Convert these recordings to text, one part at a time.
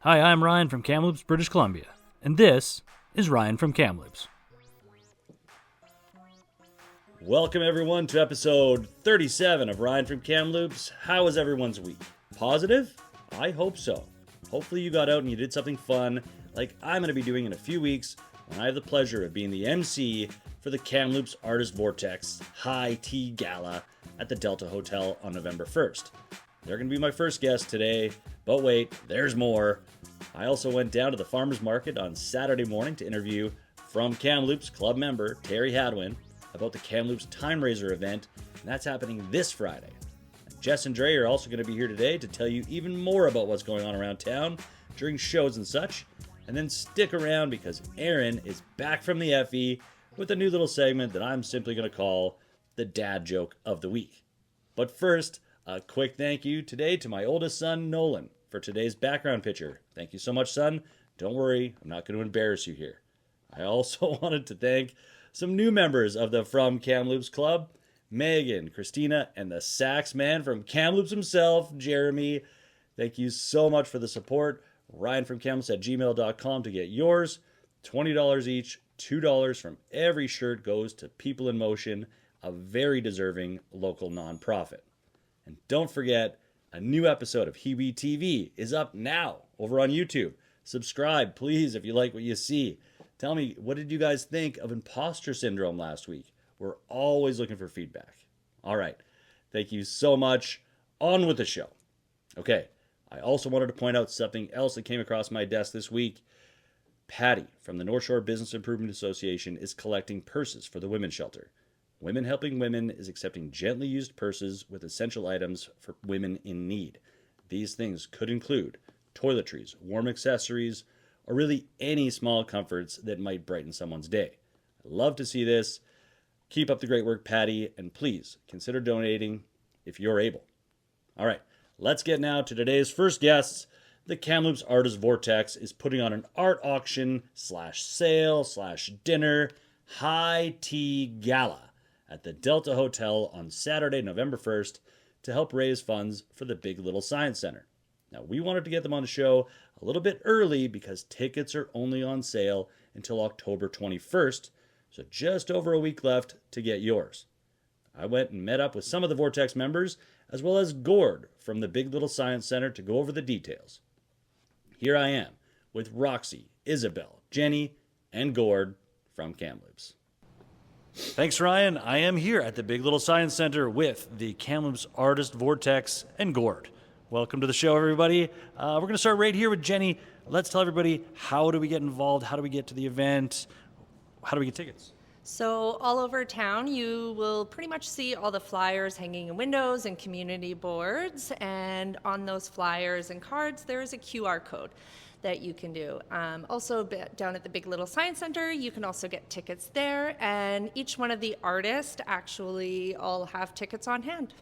Hi, I'm Ryan from Kamloops, British Columbia, and this is Ryan from Kamloops. Welcome everyone to episode 37 of Ryan from Kamloops. How was everyone's week? Positive? I hope so. Hopefully you got out and you did something fun like I'm going to be doing in a few weeks when I have the pleasure of being the MC for the Kamloops Artist Vortex High Tea Gala at the Delta Hotel on November 1st. They're going to be my first guest today, but wait, there's more. I also went down to the farmers market on Saturday morning to interview From Kamloops club member Terri about the Kamloops Timeraiser event, and that's happening this Friday. Jess and Dre are also going to be here today to tell you even more about what's going on around town during shows and such. And then stick around because Arron is back from the Effie with a new little segment that I'm simply going to call the Dad Joke of the Week. But first, a quick thank you today to my oldest son, Nolan, for today's background picture. Thank you so much, son. Don't worry, I'm not going to embarrass you here. I also wanted to thank some new members of the From Kamloops Club, Megan, Christina, and the sax man from Kamloops himself, Jeremy. Thank you so much for the support. RyanFromKamloops@gmail.com to get yours. $20 each, $2 from every shirt goes to People in Motion, a very deserving local nonprofit. And don't forget, a new episode of Hebe TV is up now over on YouTube. Subscribe, please, if you like what you see. Tell me, what did you guys think of imposter syndrome last week? We're always looking for feedback. All right. Thank you so much. On with the show. Okay. I also wanted to point out something else that came across my desk this week. Patty from the North Shore Business Improvement Association is collecting purses for the women's shelter. Women Helping Women is accepting gently used purses with essential items for women in need. These things could include toiletries, warm accessories, or really any small comforts that might brighten someone's day. I'd love to see this. Keep up the great work, Patty, and please consider donating if you're able. All right, let's get now to today's first guests. The Kamloops Artist Vortex is putting on an art auction /sale/dinner high tea gala at the Delta Hotel on Saturday, November 1st to help raise funds for the Big Little Science Center. Now, we wanted to get them on the show a little bit early because tickets are only on sale until October 21st, so just over a week left to get yours. I went and met up with some of the Vortex members, as well as Gord from the Big Little Science Center to go over the details. Here I am with Roxy, Isabel, Jenny, and Gord from Kamloops. Thanks, Ryan. I am here at the Big Little Science Center with the Kamloops Artist Vortex and Gord. Welcome to the show, everybody. We're going to start right here with Jenny. Let's tell everybody, how do we get involved? How do we get to the event? How do we get tickets? So all over town, you will pretty much see all the flyers hanging in windows and community boards. And on those flyers and cards, there is a QR code that you can do. Also down at the Big Little Science Center, you can also get tickets there. And each one of the artists actually all have tickets on hand.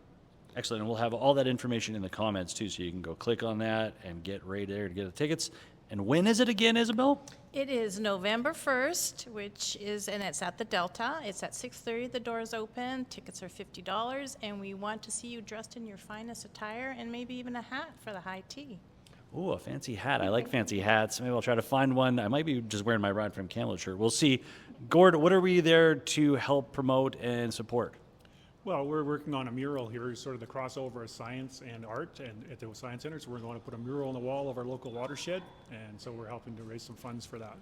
Excellent. And we'll have all that information in the comments, too, so you can go click on that and get right there to get the tickets. And when is it again, Isabel? It is November 1st, and it's at the Delta. It's at 6:30. The doors open. Tickets are $50, and we want to see you dressed in your finest attire and maybe even a hat for the high tea. Ooh, a fancy hat. I like fancy hats. Maybe I'll try to find one. I might be just wearing my Ryan from Kamloops shirt. We'll see. Gord, what are we there to help promote and support? Well, we're working on a mural here, sort of the crossover of science and art, and at the Science Center, so we're going to put a mural on the wall of our local watershed, and so we're helping to raise some funds for that.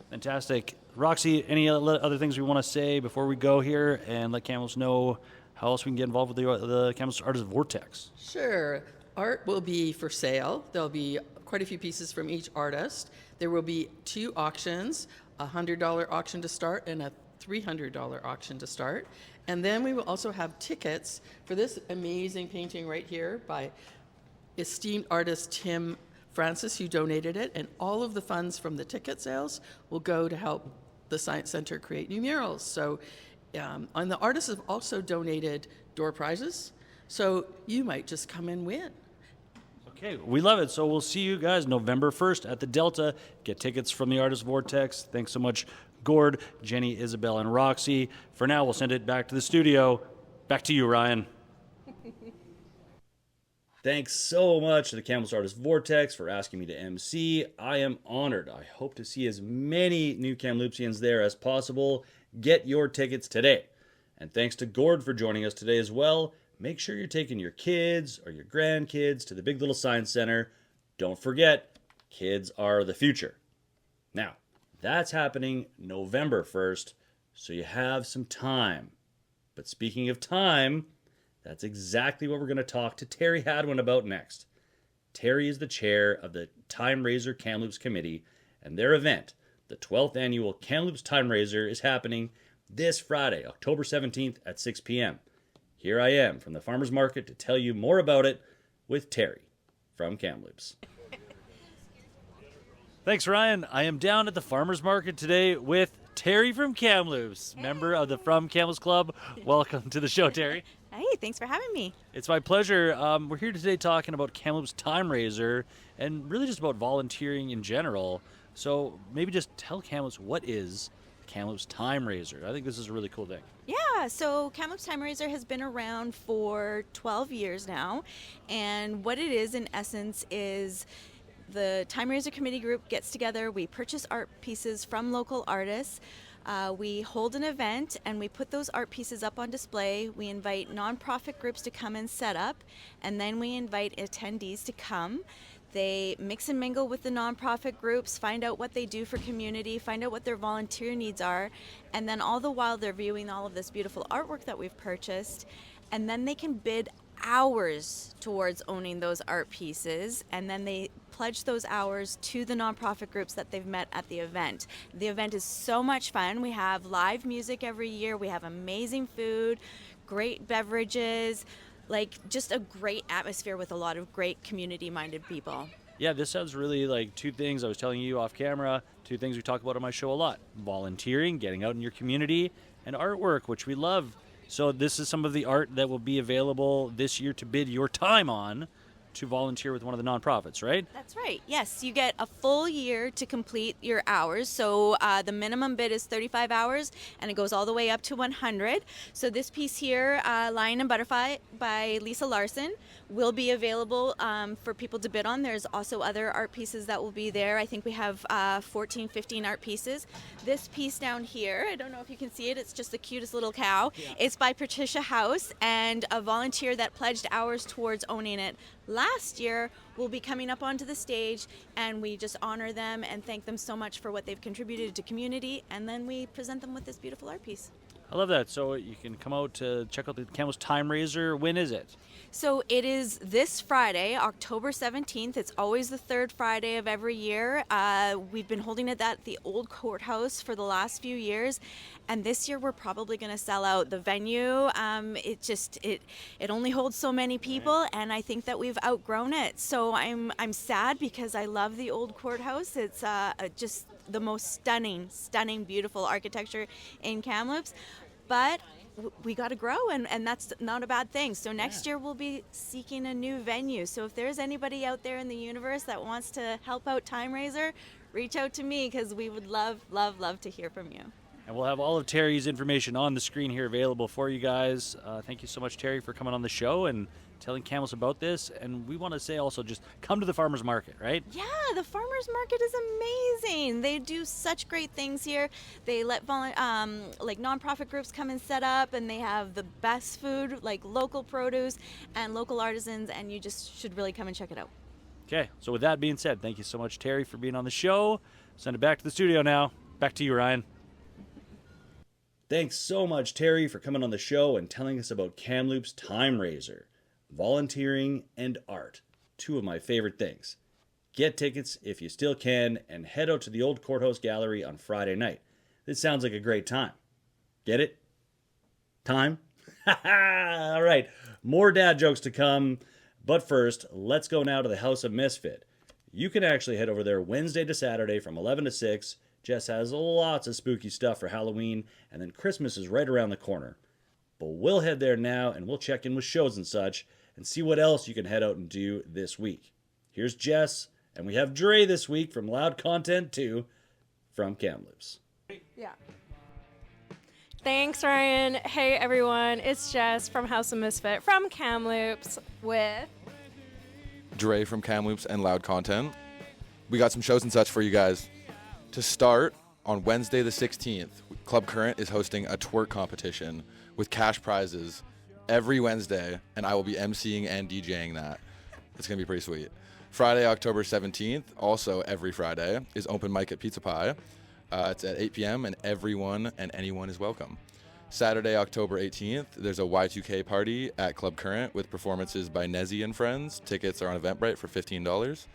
Fantastic. Roxy, any other things we want to say before we go here and let Kamloops know how else we can get involved with the Kamloops Artist Vortex? Sure. Art will be for sale. There'll be quite a few pieces from each artist. There will be 2 auctions, a $100 auction to start and a $300 auction to start. And then we will also have tickets for this amazing painting right here by esteemed artist Tim Francis, who donated it. And all of the funds from the ticket sales will go to help the Science Center create new murals. So, and the artists have also donated door prizes. So you might just come and win. Okay, we love it. So we'll see you guys November 1st at the Delta. Get tickets from the Artist Vortex. Thanks so much, Gord, Jenny, Isabel, and Roxy. For now, we'll send it back to the studio. Back to you, Ryan. Thanks so much to the Kamloops Artist Vortex for asking me to MC. I am honored. I hope to see as many new Kamloopsians there as possible. Get your tickets today. And thanks to Gord for joining us today as well. Make sure you're taking your kids or your grandkids to the Big Little Science Center. Don't forget, kids are the future. Now, that's happening November 1st, so you have some time. But speaking of time, that's exactly what we're going to talk to Terri Hadwin about next. Terri is the chair of the Timeraiser Kamloops Committee, and their event, the 12th annual Kamloops Timeraiser, is happening this Friday, October 17th at 6 p.m. Here I am from the Farmers Market to tell you more about it with Terri from Kamloops. Thanks, Ryan. I am down at the Farmers Market today with Terri from Kamloops, member of the From Kamloops Club. Welcome to the show, Terri. Hey, thanks for having me. It's my pleasure. We're here today talking about Kamloops Timeraiser and really just about volunteering in general. So maybe just tell Kamloops, what is Kamloops Timeraiser? I think this is a really cool thing. Yeah, so Kamloops Timeraiser has been around for 12 years now, and what it is in essence is the Timeraiser Committee group gets together, we purchase art pieces from local artists, we hold an event and we put those art pieces up on display. We invite nonprofit groups to come and set up, and then we invite attendees to come. They mix and mingle with the nonprofit groups, find out what they do for community, find out what their volunteer needs are, and then all the while they're viewing all of this beautiful artwork that we've purchased, and then they can bid hours towards owning those art pieces, and then they pledge those hours to the nonprofit groups that they've met at the event. The event is so much fun. We have live music every year. We have amazing food, great beverages, like just a great atmosphere with a lot of great community-minded people. Yeah, this sounds really like two things I was telling you off camera, two things we talk about on my show a lot. Volunteering, getting out in your community, and artwork, which we love. So this is some of the art that will be available this year to bid your time on to volunteer with one of the nonprofits, right? That's right. Yes, you get a full year to complete your hours. So the minimum bid is 35 hours, and it goes all the way up to 100. So this piece here, Lion and Butterfly by Lisa Larson, will be available for people to bid on. There's also other art pieces that will be there. I think we have 14, 15 art pieces. This piece down here, I don't know if you can see it, it's just the cutest little cow. Yeah. It's by Patricia House, and a volunteer that pledged hours towards owning it last year will be coming up onto the stage, and we just honor them and thank them so much for what they've contributed to community, and then we present them with this beautiful art piece. I love that. So you can come out to check out the Kamloops Timeraiser. When is it? So it is this Friday, October 17th. It's always the third Friday of every year. We've been holding it at the old courthouse for the last few years, and this year we're probably going to sell out the venue. It only holds so many people, and I think that we've outgrown it. So I'm sad because I love the old courthouse. It's just the most stunning, beautiful architecture in Kamloops, but we got to grow, and that's not a bad thing. So next year we'll be seeking a new venue. So if there's anybody out there in the universe that wants to help out Timeraiser, reach out to me, because we would love to hear from you. And we'll have all of Terry's information on the screen here available for you guys. Thank you so much, Terri, for coming on the show and telling Kamloops about this. And we want to say also, just come to the farmers market, right? Yeah, the farmers market is amazing. They do such great things here. They let like nonprofit groups come and set up, and they have the best food, like local produce and local artisans, and you just should really come and check it out. Okay, so with that being said, thank you so much, Terri, for being on the show. Send it back to the studio now. Back to you, Ryan. Thanks so much, Terri, for coming on the show and telling us about Kamloops Timeraiser. Volunteering and art, two of my favorite things. Get tickets if you still can, and head out to the old courthouse gallery on Friday night. This sounds like a great time. Get it? Time? All right, more dad jokes to come. But first, let's go now to the House of Misfit. You can actually head over there Wednesday to Saturday from 11 to 6. Jess has lots of spooky stuff for Halloween, and then Christmas is right around the corner. But we'll head there now, and we'll check in with Shows and Such and see what else you can head out and do this week. Here's Jess, and we have Dre this week from Loud Content 2 from Kamloops. Yeah. Thanks, Ryan. Hey, everyone. It's Jess from House of Misfit from Kamloops with Dre from Kamloops and Loud Content. We got some shows and such for you guys. To start, on Wednesday the 16th, Club Current is hosting a twerk competition with cash prizes every Wednesday, and I will be emceeing and DJing that. It's going to be pretty sweet. Friday, October 17th, also every Friday, is open mic at Pizza Pie. It's at 8 p.m., and everyone and anyone is welcome. Saturday, October 18th, there's a Y2K party at Club Current with performances by Nezzy and friends. Tickets are on Eventbrite for $15.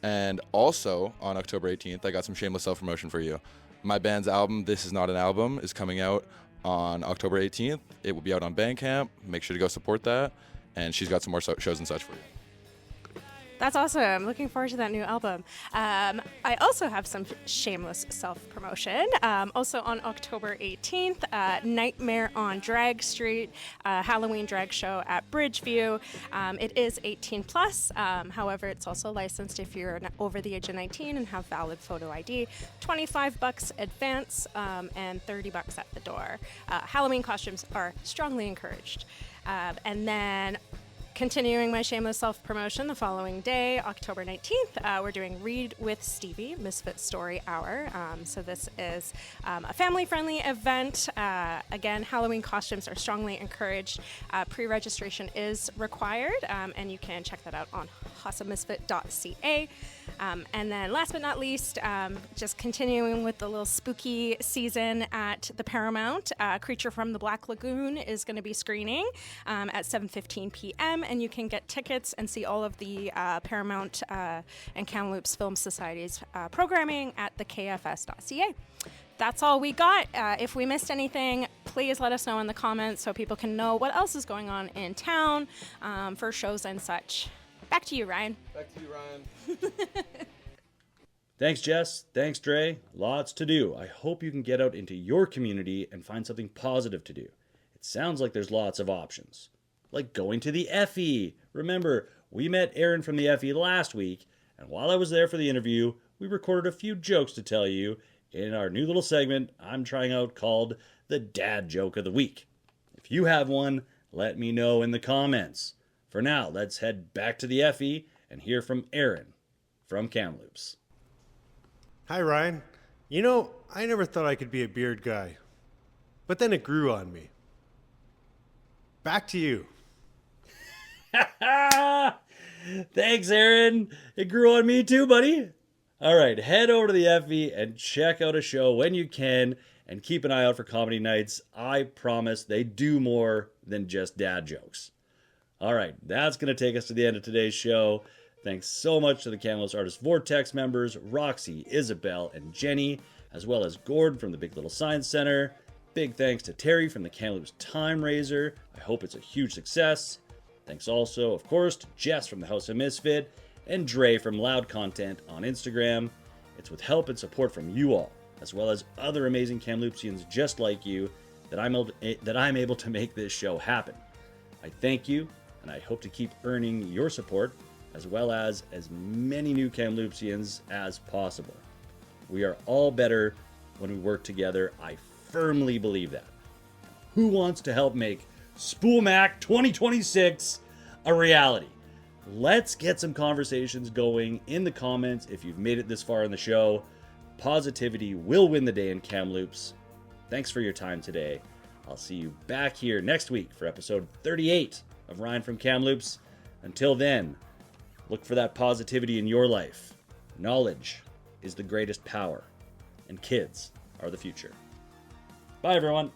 And also, on October 18th, I got some shameless self-promotion for you. My band's album, This Is Not an Album, is coming out on October 18th. It will be out on Bandcamp. Make sure to go support that. And she's got some more shows and such for you. That's awesome. Looking forward to that new album. I also have some shameless self-promotion. Also on October 18th, Nightmare on Drag Street, Halloween drag show at Bridgeview. It is 18 plus. However, it's also licensed if you're over the age of 19 and have valid photo ID. $25 advance and $30 at the door. Halloween costumes are strongly encouraged. And then continuing my shameless self-promotion, the following day, October 19th, we're doing Read with Stevie, Misfit Story Hour. So this is a family-friendly event. Again, Halloween costumes are strongly encouraged. Pre-registration is required, and you can check that out on hawsomemisfit.ca. And then last but not least, just continuing with the little spooky season at the Paramount, Creature from the Black Lagoon is going to be screening at 7:15 p.m. And you can get tickets and see all of the Paramount and Kamloops Film Society's programming at the kfs.ca. That's all we got. If we missed anything, please let us know in the comments so people can know what else is going on in town for shows and such. Back to you, Ryan. Back to you, Ryan. Thanks, Jess. Thanks, Dre. Lots to do. I hope you can get out into your community and find something positive to do. It sounds like there's lots of options. Like going to the Effie. Remember, we met Aaron from the Effie last week, and while I was there for the interview, we recorded a few jokes to tell you in our new little segment I'm trying out called the Dad Joke of the Week. If you have one, let me know in the comments. For now, let's head back to the Effie and hear from Aaron from Kamloops. Hi, Ryan. You know, I never thought I could be a beard guy, but then it grew on me. Back to you. Thanks, Aaron. It grew on me too, buddy. All right, head over to the Effie and check out a show when you can, and keep an eye out for comedy nights. I promise they do more than just dad jokes. All right, that's going to take us to the end of today's show. Thanks so much to the Kamloops Artist Vortex members, Roxy, Isabel, and Jenny, as well as Gord from the Big Little Science Center. Big thanks to Terri from the Kamloops Timeraiser. I hope it's a huge success. Thanks also, of course, to Jess from the House of Misfit and Dre from Loud Content on Instagram. It's with help and support from you all, as well as other amazing Kamloopsians just like you, that I'm able to make this show happen. I thank you, and I hope to keep earning your support, as well as many new Kamloopsians as possible. We are all better when we work together. I firmly believe that. Who wants to help make Spoolmac 2026 a reality? Let's get some conversations going in the comments if you've made it this far in the show. Positivity will win the day in Kamloops. Thanks for your time today. I'll see you back here next week for episode 38 of Ryan from Kamloops. Until then, look for that positivity in your life. Knowledge is the greatest power, and kids are the future. Bye, everyone.